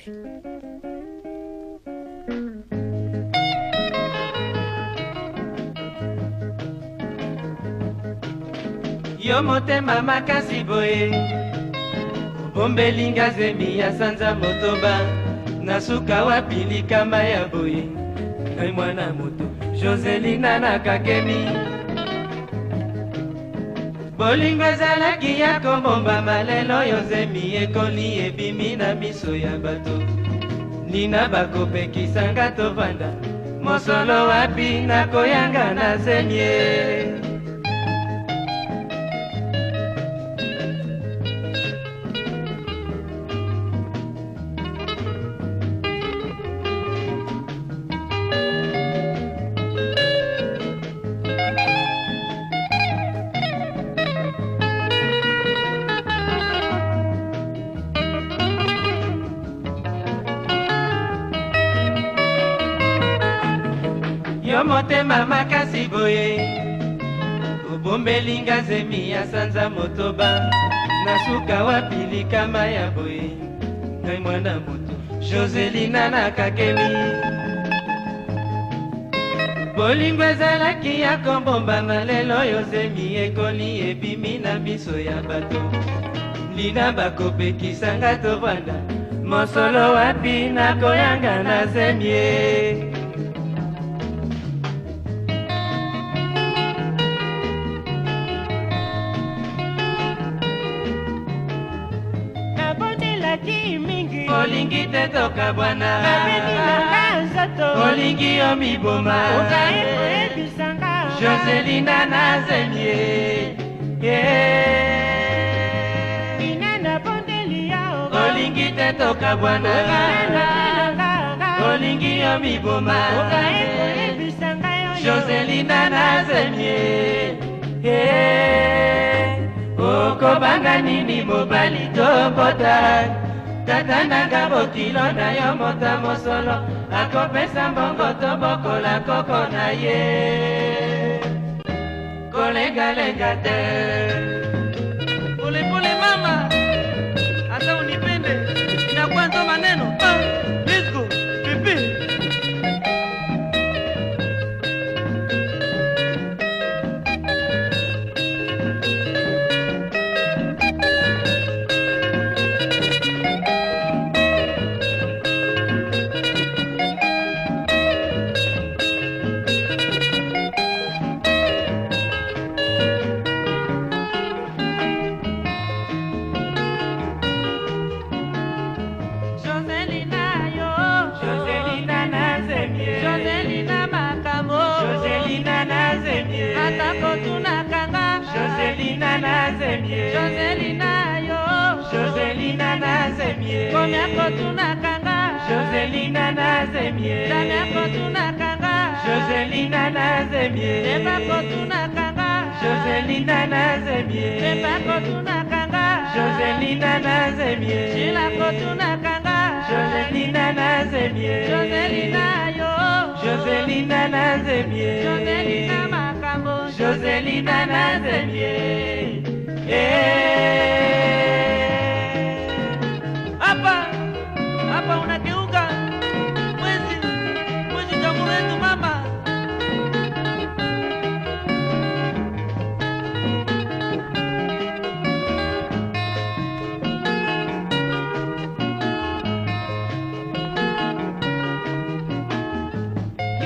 Yo motema makasi boye bombelinga zemi ya sanza motoba nasuka wapi likama ya boye ngai mwana moto Joselina nakakemi bolingo ezalaki ya kobombama lelo yo zemi ekoli ebimi na miso ya bato nina bakopekisanga tovanda mosolo wapi nakoyanga na zemie. Yo motema makasi boye obombelinga zemi ya sanza motoba nasuka wapi likama ya boye ngai mwana moto Joselina nakakemi bolingo ezalaki ya kobombama lelo yo zemi ekoli ebimi na miso ya bato lina bakopekisanga tovanda mosolo wapi nakoyanga na zemie. Olingi te toka bwana olingi yo miboma Joselina na zemie olingi te toka bwana olingi yo miboma Joselina na zemie okobanga nini mobali tokota tata nanga bokilo na yo mota mosolo akopesa mbongo tobokola koko na ye kolengalenga te polepole mama hata unipende inakuwa ndo maneno let's go pipi. Joselina na zemie Joselina yo Joselina na zemie komia kotuna kanga Joselina na zemie jamia kotuna kanga Joselina na zemie eba kotuna kanga Joselina na zemie eba kotuna kanga Joselina na zemie shila kotuna kanga Joselina na zemie Joselina yo Joselina na zemie Joselina makambo Joselina na zemie hapa unageuka mwezi jamhuri yetu mama.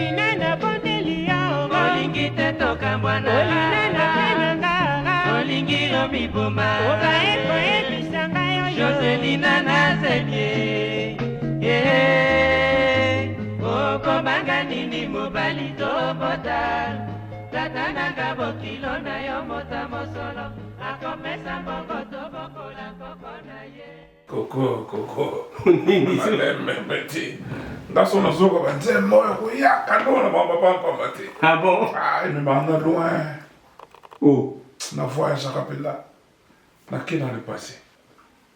Inana bondelia olingi te toka mbwana olingi yo miboma Joselina na zemie okobanga nini mobali tobota tata nanga bokilo na yo mota mosolo akomesa mbongo tobokola koko na ye Koko nini meti ndaso nazoko banze moyo kuyaka ndona mama pampa mati. Ah bon? Ah, il me manda loin. Oh, na voix ça rappelle là. Na qui dans le passé?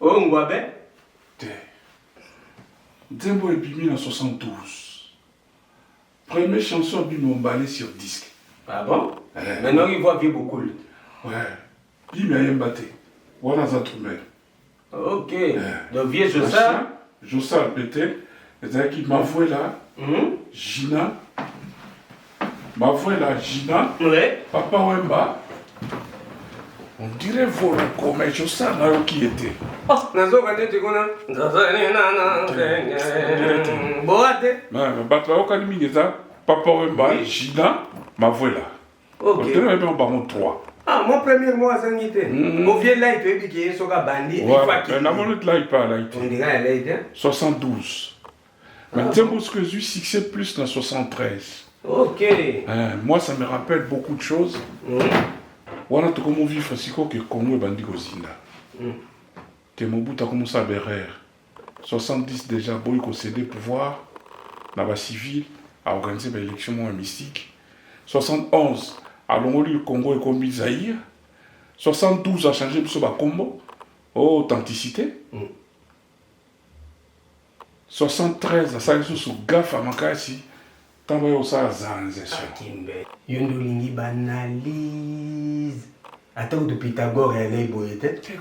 Oh ngwabe? Dembo et Bimi en 72. Première chanson Bimi emballée sur disque. Ah bon? Maintenant il voit vieux beaucoup. Ouais. Bimi a yembaté. Voilà ça tout. Ok. Donc vieux je ça. Jossa Pété, qui m'avouait là, Gina, Papa Wemba, on dirait Voloko, mais Jossa n'a qui était. Oh, Nazoka tu connais. Boate. Non, Batwa Mineza, Papa Wemba, Gina, m'avouait là. Ok. On dirait même baron 3. Ah, mon premier mot à Sangité. Au vieux là, il peut dire qu'il est sur la bandit. Ouais, la monnaie là, il parle. On dirait elle est 72. Mais tiens, parce que j'ai succès plus dans 73. Ok. Moi, ça me rappelle beaucoup de choses. On a tout comme on vit Francisco que Congo et Bandi Gozinda. Que Mobutu a commencé à Berer. 70 déjà, Boy a cédé pouvoir dans la civile à organiser une élection mystique. 71, à l'ongoli le Congo et comme Zaïre. 72 a changé sur le Congo. Authenticité. 73 a changé sur Gaf à Makasi. Tant que ça a zanzé. Yondolingi banalise. Attends, de Pythagore, elle est boyette.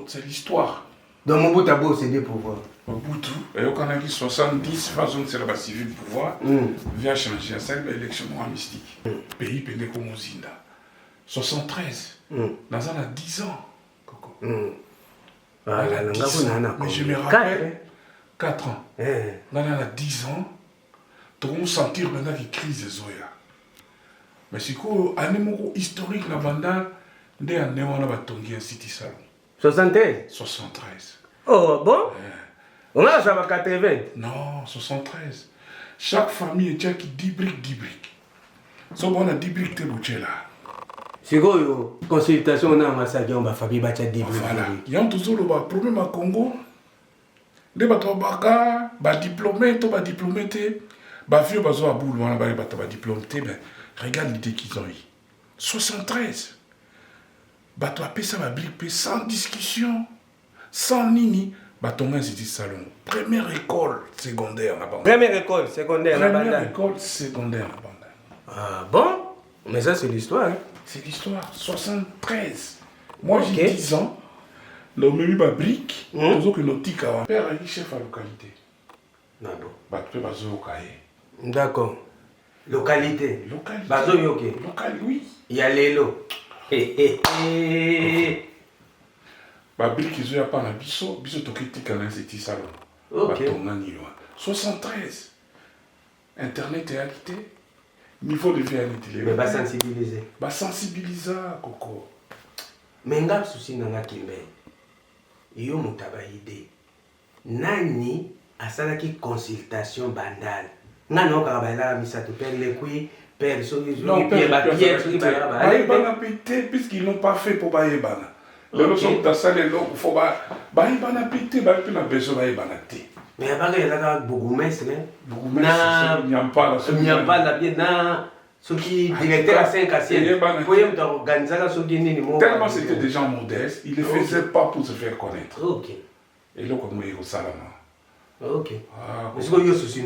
C'est l'histoire. Donc, mon bout à beau, c'est des pouvoirs. Mobutu, et quand on a dit 70, façon de célébrer civil pouvoir, vient changer à celle de l'élection mystique. Pays pédé comme Ozinda. 73, dans un à 10 ans. Coco. Mais je me rappelle, 4 ans. Dans un à 10 ans, tout le monde sentir maintenant qu'il crise de Zoya. Mais c'est quoi, un numéro historique dans Banda, dès un numéro dans Batongi, un city salon. 73. 73. Oh, bon? On a ça va 80. Non, 73. Chaque famille est qui 10 briques. So on a 10 briques de là. C'est quoi, consultation, on a un massacre, on va faire 10 briques. Voilà. Il y a toujours le problème à Congo. Les bateaux baka, diplômés, diplômés, vieux bateaux à boule, on a diplômés, mais regarde l'idée qu'ils ont eu. 73. Bateau à ça va briquer sans discussion, sans nini. Batonga c'est du salon. Première école secondaire là-bas. Première école secondaire là-bas. Première école secondaire là-bas. Ah bon? Mais ça c'est l'histoire. Hein? C'est l'histoire. 73. Moi j'ai 10 ans. Nous avons mis ma brique. Nous avons que nos tics avant. Père est chef à localité. D'accord. Localité. Localité. Bazo yoke. Local, oui. Il y a l'élo. Ba brique ils ont pas na biso toki kana c'est salon. Ok. 73. Internet est acté. Niveau de vie à l'intérieur. Mais ba sensibiliser. Ba sensibiliser Coco. Mais ngap souci nanga kimbe. Yo mutaba idée. Nani asalaki consultation bandale. Nano ka ba la misa to père le kui, père so non, père ba pied so ba ba. Allez bana pété puisqu'ils n'ont pas fait pour bailler bana. Le leçon de ça les lots faut bailler bana pété ba plus na besoin bailler bana té. Mais après il y a bourgmestre. Bourgmestre il n'y a pas la bien na ce qui directeur à 5 à 7. Pour y organiser la chose nini mo. Tellement c'était des gens modestes, ils ne le faisaient pas pour se faire connaître. OK. Et là comme il au salama. OK. Ah, mais ce que yo souci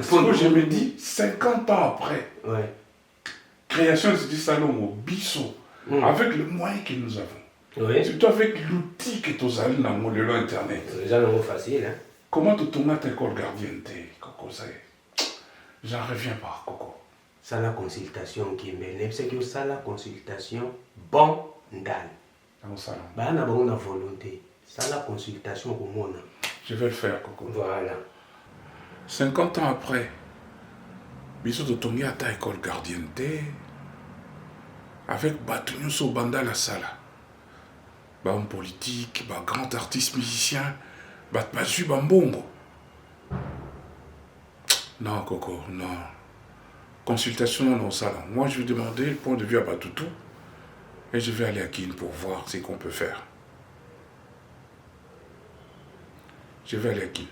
ce que je me dis 50 ans après. Ouais. Création du salon au Bissot avec le moyen que nous avons. Oui. Surtout avec l'outil que tu as dans mon lieu internet. C'est déjà facile hein. Comment tu tournes ta école gardienneté, Coco, ça j'en reviens pas, Coco. Ça la consultation qui mène, c'est que ça la consultation bon ndal. Dans le salon. Bah on a bonne volonté. Ça la consultation au monde. Je vais le faire, Coco. Voilà. 50 ans après, Bissot de tourner à ta école gardienneté avec Batunyo so banda la sala. Bah homme politique, bah grand artiste musicien, bah pas bambongo. Non, Coco, non. Consultation dans le salon. Moi, je vais demander le point de vue à Batoutou et je vais aller à Kin pour voir ce qu'on peut faire. Je vais aller à Kin.